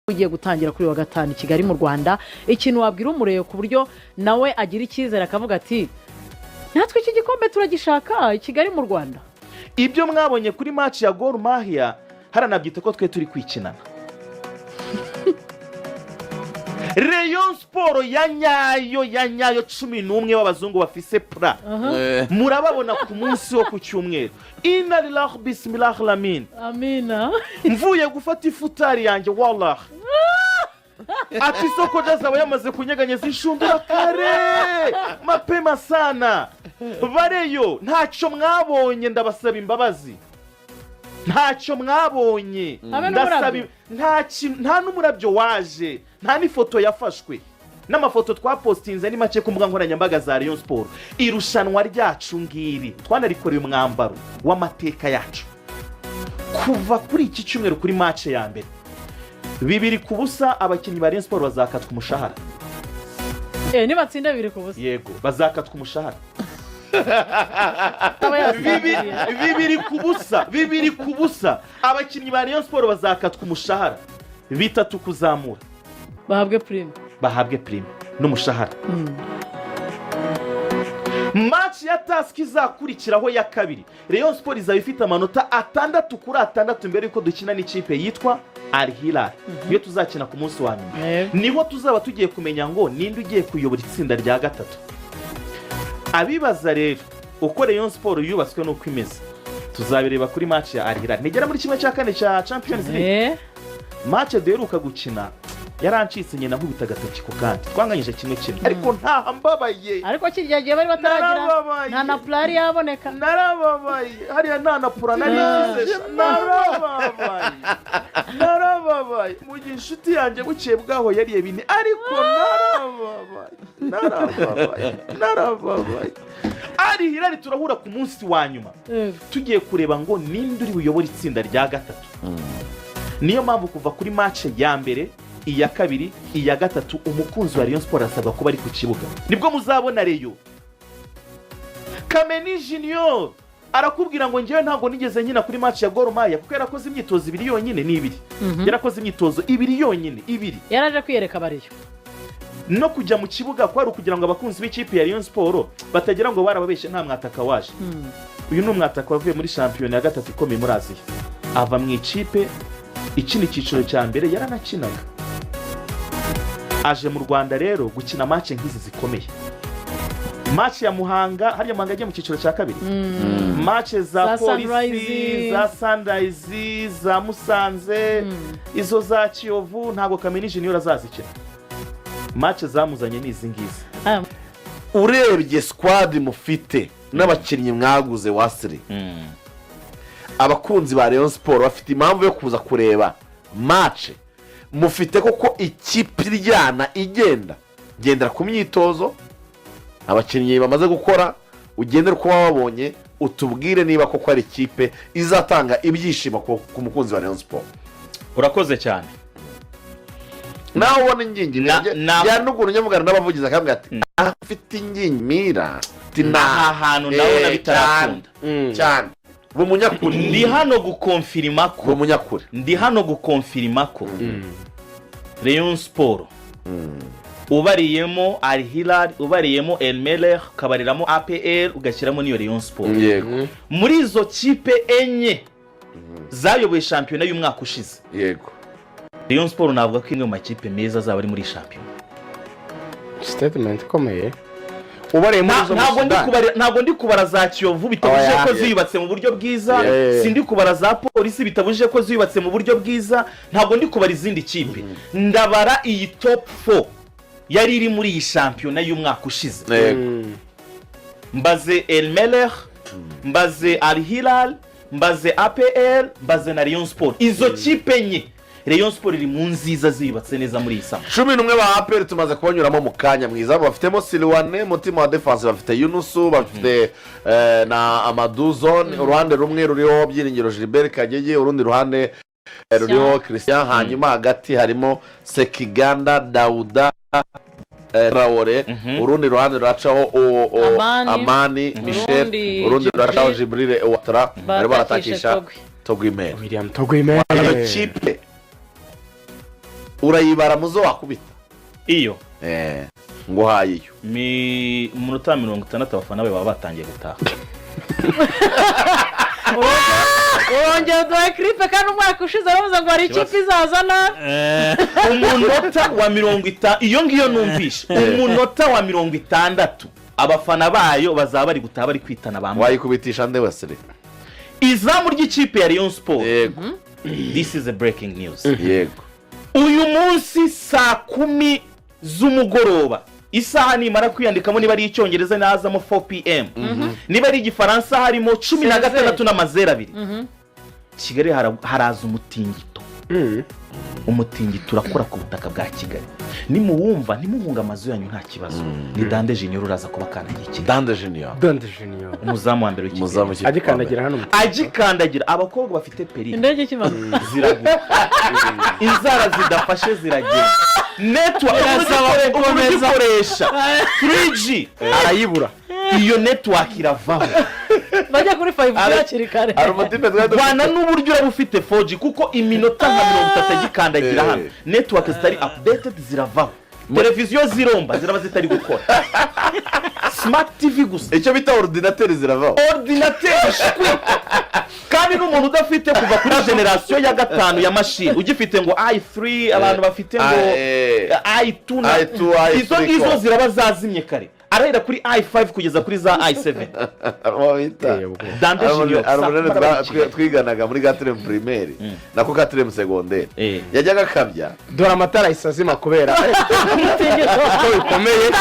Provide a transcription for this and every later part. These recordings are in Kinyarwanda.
ugiye gutangira kuri wa gatanu Kigali mu Rwanda ikintu wabwira umureye ku buryo nawe agira icyizere akavuga ati natwe iki gikombe turagishaka Kigali mu Rwanda. Ibyo mwabonye kuri match ya Gor Mahia haranabyita ko twe turi kwikinana. Rayon Sport ya nyayo 11 w'abazungu bafise pra. Murababona ku munsi wo ku cyumweru. Inna lillahi bismillahir rahmanir. Amina. Mvuye gufata ifutari yanjye wallahi. Ati soko daza yamaze kunyeganyeza inshundura kare. Mapema sana. Bareyo ntacyo mwabonye ndabasaba imbabazi. Ntacyo mwabonye ndasaba nta n'umurabyo waje nta n'ifoto yafashwe n'amafoto twapostinze ni make ku mbuga nkoranyambaga za Rayon Sport. Irushanwa ryacu ngiri twanarikoreye umwambaro w'amateka yacu kuva kuri iki cyumweru kuri match ya mbere 2-0 abakinnyi ba Rayon Sport bazakatwa umushahara. Ni batsinda 2-0 yego bazakatwa umushahara. 2-0 abakinnyi ba Rayon Sport bazakatwa umushahara 3 kuzamura bahabwe prime n'umushahara. Match ya task izakurikiraho ya kabiri Rayon Sport izaba ifite amanota 6 kuri 6 mbere yuko dukina n'ikipe yitwa Al-Hilal. Iyo tuzakina ku munsi wa nyuma niho tuzaba tugiye kumenya ngo ninde ugiye kuyobora itsinda rya gatatu. Abibaza rero uko Rayon Sport yubatswe nuko imeze tuzabireba kuri match ya Al-Hilal nigera muri kimwe cya kane cya Champions League. Match deruka gukina yarancitse nyina nkubita gatoki ko kandi twanganyije kimwe ariko nta mbabaye ariko kiryagiye bari bataragira nta na plari yaboneka narababaye hariya nta na pura narababaye mu gishuti yanjye buciye bwaho yariye bine ariko narababaye Al-Hilal turahura ku munsi wa nyuma tugiye kureba ngo ninde uri buyobora itsinda rya gatatu. Niyo mpamvu kuva kuri match ya mbere iya kabiri iya gatatu umukunzi wa Rayon Sport asabwa kuba ari ku kibuga nibwo muzabona Rayon. Kameni Junior arakubwira ngo ngewe ntago nigeze nkina kuri match ya Gor Mahia kuko yarakoze imyitozo 2 yonyine ni 2 yarakoze imyitozo 2 yonyine 2 yaraje kwiyereka bariyo no kujya mu kibuga kwari kugira ngo abakunzi b'ikipe ya Rayon Sport batagira ngo barababeshe nta mwataka waje. Uyu ni umwataka wavuye muri champion ya gatatu ikomeye muri Aziya ava mu ikipe ikindi cyiciro cya mbere yaranakinaga aje mu Rwanda rero gukina match nk'izi zikomeye. Match ya Muhanga hariya Muhanga yagiye mu cyiciro cya kabiri. Match za Polisi za Sunrise za Musanze izo za Kiyovu ntago Kameni Junior azazikina. Match zamuzanye n'izi ngizi. Urebye squad mufite n'abakinnyi mwaguze Wasiri. Abakunzi ba Rayon Sport bafite impamvu yo kuza kureba match mufite koko ikipe iryana igenda gendera ku myitozo abakinnyi bamaze gukora ugendera uko wabonye utubwire niba koko ari ikipe izatanga ibyishimo ku mukunzi wa Rayon Sport. Urakoze cyane. Nawe ubona ingingiri ya n'ukuntu nyamugana n'abavugiza akambwira ati afite ingingimira nta hantu ndabona bitarakunda cyane bumunyakuri ndi hano gukonfirima ko bumunyakuri ndi hano gukonfirima ko Rayon Sport ubariyemo Al-Hilal ubariyemo El Merreikh kabariramo APR ugashyiramo niyo Rayon Sport yego muri izo kipe enye zayoboye champion y'umwaka ushize yego Rayon Sport navuga ko imwe mu makipe meza zaba ari muri champion. Statement komeye ubare muri zo ntabwo ndi kubara za Kiyovu bitabuje ko ziyubatse mu buryo bwiza sindi kubara za Polisi bitabuje ko ziyubatse mu buryo bwiza ntabwo ndi kubara izindi kipe ndabara iyi top 4 yari iri muri iyi champion y'umwaka ushize. Mbaze El Merreikh mbaze Al-Hilal mbaze APR mbaze na Rayon Sport izo kipe nye Rayon Sport iri mu nziza ziyubatse neza muri isa 11 ba APR tumaze kubanyuramo mu kanya mwiza bafitemo Silwane mutima wa defense bafite Yunusu bafite na Amadou Zone uruhande rumwe ruriho Byiringiro Gilbert Kagege urundi ruhande ruriho Christian hanyuma hagati harimo Sekiganda Dauda Traore urundi ruhande ruracaho Amani Michel urundi ruracaho Jibril Ouattara bari baratakisha Togwimere William Togwimere ikipe urayibara muzo wakubita iyo ngo hayiyo mu minota 60 abafana be baba batangiye gutaha wongera uduhaye kiripe kandi umwaka ushize bavuze ngo hari ikipe izazana umunota wa 50 iyo ngiyo numvishe umunota wa 60 abafana bayo bazaba bari gutaha bari kwitana bamwe wayikubitisha nde Wasiri izamu ry'ikipe ya Rayon Sport yego this is a breaking news yego uyu munsi saa 10 z'umugoroba isaha nimara kwiyandikamo niba ari icyongereza nazamo 4 pm niba ari igifaransa harimo 16 n'amazero 2 Kigali haraza umutingito umutingito urakora ku butaka bwa Kigali nimuwumva nimuhunga amazu yanyu nta kibazo ni Dande Junior uraza kuba kanagiye iki Dande Junior umuzamu wa mbere w'iki agikandagira hano agikandagira abakobwa bafite peri indege kimaze ziraguka inzara zidafashe ziragenda network ukoresha 3G arayibura iyo network iravaho bajya kuri 5G yakiri kare bana n'uburyo uraba ufite 4G kuko iminota nka 30 agikandagira hano network zitari updated ziravaho televiziyo ziromba ziraba zitari gukora smart TV gusa icyo bita ordinateur ziravaho ordinateur kandi n'umuntu udafite kuva kuri generation ya 5 ya machine ugifite ngo i3 abantu bafite ngo i2 izo ngizo ziraba zazimye kare arahera kuri i5 kugeza kuri za i7 Dande Junior twiganaga muri gatrem primaire nako gatrem secondaire yajyaga kabya dore amatara isazima kubera ko bikomeye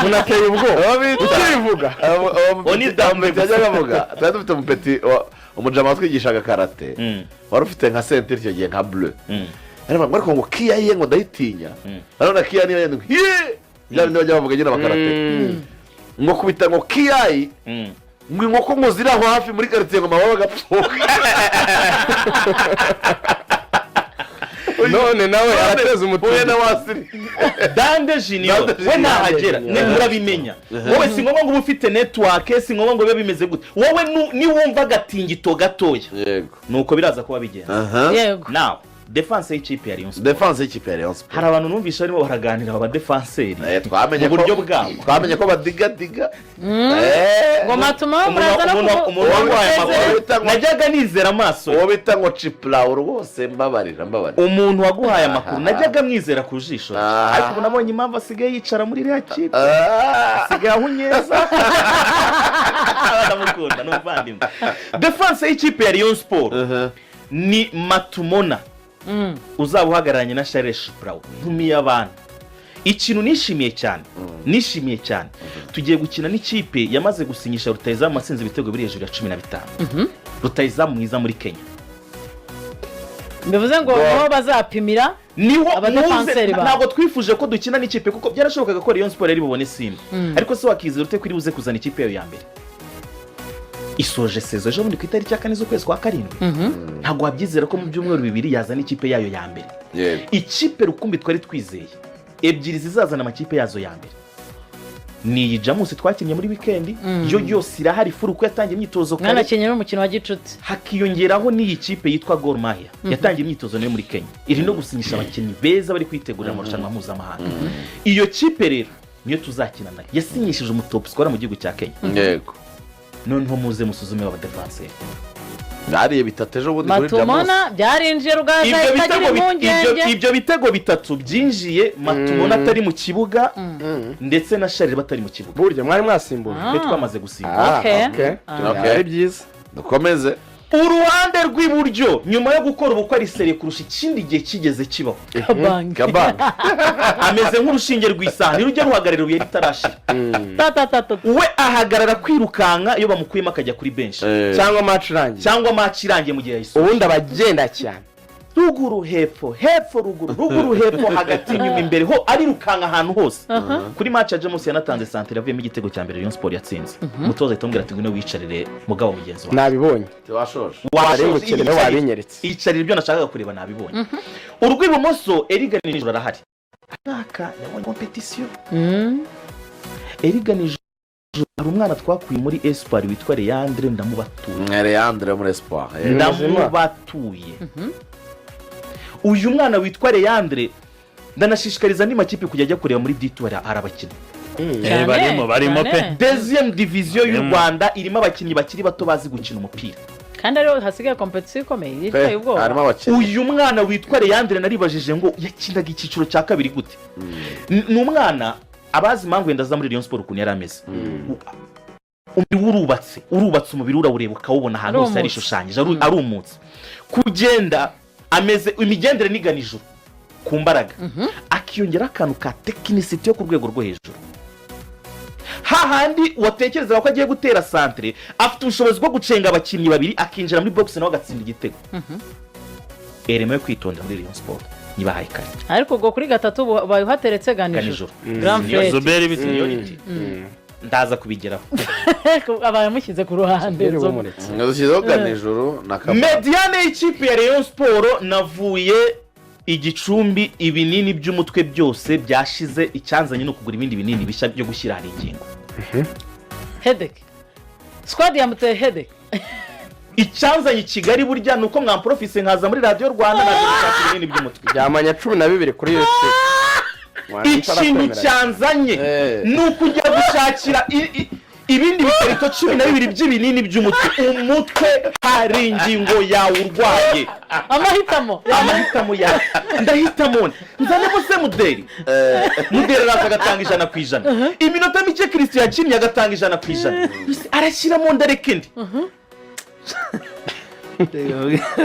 munateye ubwoba ukivuga oni dambe yajyaga avuga twari dufite umupeti umujama twigishaga karate wari ufite nka center icyo gihe nka bleu ariko ngo kiya ye ngo ndayitinya arona kiya niyo yendo yari bajya bavuga nyine abakarate ngo kubita ngo kiyayi ngo inkoko ngo ziri aho hafi muri karate ngo mababa gapfuka none nawe arateza umutuzo na Wasiri Dande Junior we nahagera murabimenya wowe si ngombwa ngo ufite network si ngombwa ngo bibe bimeze gute wowe ni wumva agatingito gatoya yego nuko biraza kuba bigenda yego now defense y'ikipe ya Rayon Sport hari abantu numvisha barimo baraganira aba defenseri twamenye uburyo bwabo twamenye ko badiga ngo matuma muraza no umuntu wabaye amakuru najyaga nizera amaso uwo bita ngo chipla rwose mbabarira umuntu waguhaye amakuru najyaga mwizera ku jisho ariko ubu nabonye impamvu asigaye yicara muri iriya kipe asigaye ahunyeza ndamukunda n'umuvandimwe defense y'ikipe ya Rayon Sport ni Matumona uzaba uhagararanye na Charles Brown ntumiye abantu ikintu nishimiye cyane tugiye gukina n'ikipe yamaze gusinyisha rutayizamu asinze ibitego biri hejuru ya 15 rutayizamu mwiza muri Kenya bivuze ngo aho bazapimira niho ntabwo twifuje ko dukina n'ikipe kuko byarashobokaga ko Rayon Sport yari bubone Simba ariko se wakizera ute kuri buze kuzana ikipe yayo ya mbere isoje sezo ejo bundi ku itariki ya 4 z'ukwezi kwa 7 ntabwo wabyizera ko mu byumweru bibiri yazana ikipe yayo ya mbere ikipe rukumbi twari twizeye ebyiri zizazana amakipe yazo ya mbere ni Jamus twakinnye muri weekend yo yose irahari furuko yatangiye imyitozo kare nanakinnye n'umukino wa gicuti hakiyongeraho n'iyi kipe yitwa Gor Mahia yatangiye imyitozo nayo muri Kenya iri no gusinyisha abakinnyi beza bari kwitegurira amarushanwa mpuzamahanga iyo kipe rero niyo tuzakina nayo yasinyishije umutop scorer mu gihugu cya Kenya yego noneho muze musuzume aba defenseur nariye bitateje ubundi muri Matumona byarinjiye rugaza itagira impungenge ibyo bitego bitatu byinjiye Matumona atari mu kibuga ndetse na Charles batari mu kibuga burya mwari mwasimbura twe twamaze gusimbuka okay byiza dukomeze uruhande rw'iburyo nyuma yo gukora ubukwe ari seri kurusha ikindi gihe kigeze kibaho kabanga ameze nk'urushinge rw'isaha nirujya ruhagarara ubuye ritarashira we ahagarara kwirukanka iyo bamukuyemo akajya kuri bench cyangwa match irangiye mu gihe yisoje ubundi abagenda cyane ruguru hepfo ruguru hepfo hagati inyuma imbere ho arirukanka ahantu hose kuri match ya Jamus yanatanze santere avuyemo igitego cya mbere Rayon Sport yatsinze umutoza itombwira ati ngwino wicarire mugabo mugenzi wawe nabibonye washoje wabinyeretse icarire ibyo nashakaga kureba nabibonye urw'ibumoso eriganije arahari aka yabonye competition eriganije hari umwana twakuye muri Espoir witwa Leandre ndamubatuye Leandre muri Espoir ndamubatuye uyu mwana witwa Leandre ndanashishikariza andi makipe kujya ajya kureba muri D2 arabakina barimo pe deuxième division y'u Rwanda irimo abakinnyi bakiri bato bazi gukina umupira kandi ariho hasigaye competition ikomeye yitwaye ubwoba harimo abakinnyi uyu mwana witwa Leandre naribajije ngo yakinaga icyiciro cya kabiri gute ni umwana abazi impamvu wenda aza muri Rayon Sport ukuntu yari ameze umubiri urubatse umubiri urawureba ukawubona ahantu hose yarishushanyije arumutse kugenda ameze imigendere nigana ijuru ku mbaraga akiyongera akantu ka tekinisiti yo ku rwego rwo hejuru hahandi watekereza ko agiye gutera centre afite ubushobozi bwo gucenga abakinnyi babiri akinjira muri box nawe agatsinda igitego eremo yo kwitondera muri Rayon Sport nibahaye kare ariko ubwo kuri gatatu bayuhateretse ganijoro grand frère Zoberi bitinyoriti ndaza kubigeraho abayamushyize ku ruhande dushyizeho ganijoro na mediane y'ikipe ya Rayon Sport navuye igicumbi ibinini by'umutwe byose byashize icyanzanye no kugura ibindi binini bishya byo gushyira hari ingingo headache squad yamuteye headache icyanzanye Kigali burya nuko mwamprofise nkaza muri Radio Rwanda nagushaka ibinini by'umutwe byamanya 12 kuri YouTube ikintu cyanzanye nuko ujya gushakira ibindi bikarito 12 by'ibinini by'umutwe umutwe hari ingingo yawe urwaye amahitamo ya ndahitamo nzane bose muderi araza agatanga 100%, iminota mike Kristo yakinnye agatanga 100%, arashyiramo ndarekende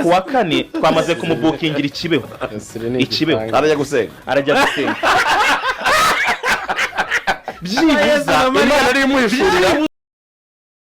kuwa kane twamaze kumubukingira ikibeho arajya gusenga byibuza Imana ari imwishurira